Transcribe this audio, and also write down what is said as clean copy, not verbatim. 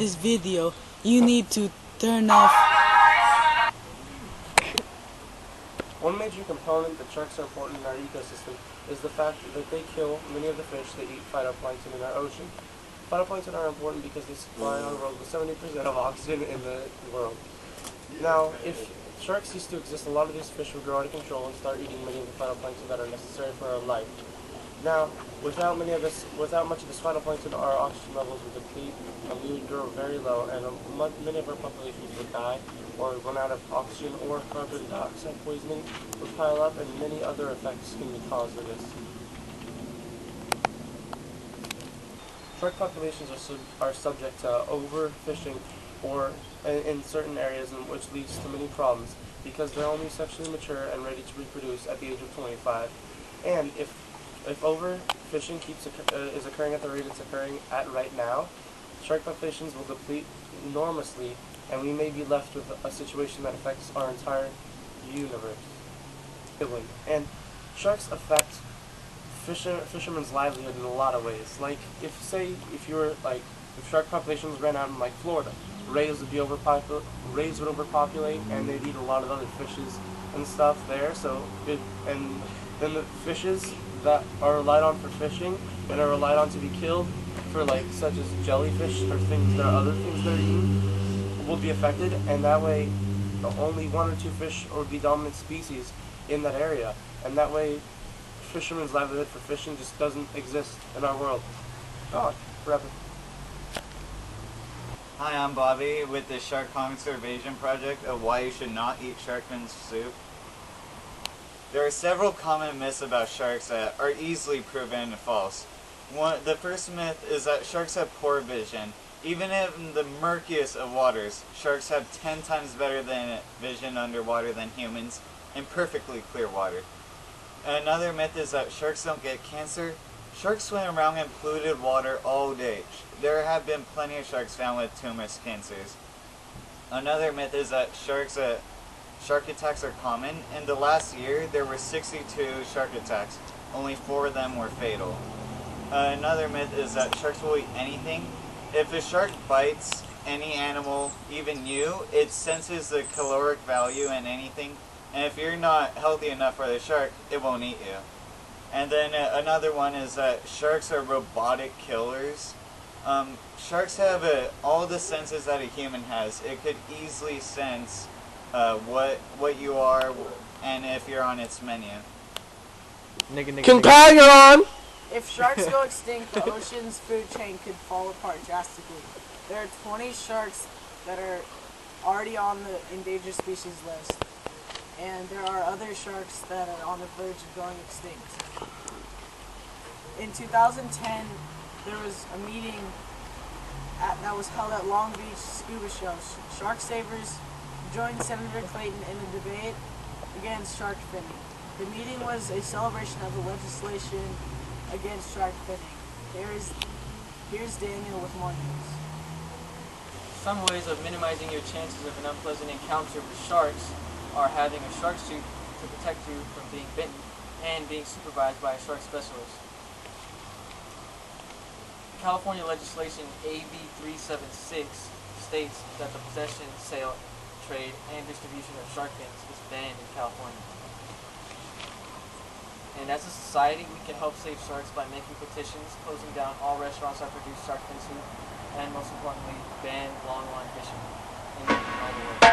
this video, you need to turn off. One major component that sharks are important in our ecosystem is the fact that they kill many of the fish that eat phytoplankton in our ocean. Phytoplankton are important because they supply our world with 70% of oxygen in the world. Now, if sharks cease to exist, a lot of these fish will grow out of control and start eating many of the phytoplankton that are necessary for our life. Now, without much of this phytoplankton, our oxygen levels would deplete and we would grow very low, and many of our populations would die or run out of oxygen, or carbon dioxide poisoning would pile up, and many other effects can be caused of this. Shark populations are subject to overfishing or in certain areas, which leads to many problems because they're only sexually mature and ready to reproduce at the age of 25. And if overfishing is occurring at the rate it's occurring at right now, shark populations will deplete enormously, and we may be left with a situation that affects our entire universe. And sharks affect fishermen's livelihood in a lot of ways. Like, if shark populations ran out in like Florida, rays would overpopulate, and they'd eat a lot of other fishes and stuff there. And then the fishes that are relied on for fishing and are relied on to be killed for, like, such as jellyfish or other things that are eaten, will be affected, and that way only one or two fish would be dominant species in that area, and that way fishermen's livelihood for fishing just doesn't exist in our world. Oh, forever. Hi, I'm Bobby with the Shark Conservation Project of why you should not eat shark fin soup. There are several common myths about sharks that are easily proven false. The first myth is that sharks have poor vision. Even in the murkiest of waters, sharks have 10 times better vision underwater than humans in perfectly clear water. Another myth is that sharks don't get cancer. Sharks swim around in polluted water all day. There have been plenty of sharks found with tumorous cancers. Another myth is that shark attacks are common. In the last year, there were 62 shark attacks. Only 4 of them were fatal. Another myth is that sharks will eat anything. If a shark bites any animal, even you, it senses the caloric value in anything. And if you're not healthy enough for the shark, it won't eat you. And then another one is that sharks are robotic killers. Sharks have all the senses that a human has. It could easily sense what you are and if you're on its menu. Companion! If sharks go extinct, the ocean's food chain could fall apart drastically. There are 20 sharks that are already on the endangered species list, and there are other sharks that are on the verge of going extinct. In 2010, there was a meeting that was held at Long Beach Scuba Show. Shark savers joined Senator Clayton in a debate against shark finning. The meeting was a celebration of the legislation against shark finning. Here's Daniel with more news. Some ways of minimizing your chances of an unpleasant encounter with sharks are having a shark suit to protect you from being bitten and being supervised by a shark specialist. California legislation AB 376 states that the possession, sale, trade, and distribution of shark fins is banned in California. And as a society, we can help save sharks by making petitions, closing down all restaurants that produce shark fin soup, and most importantly, ban long line fishing in all the world.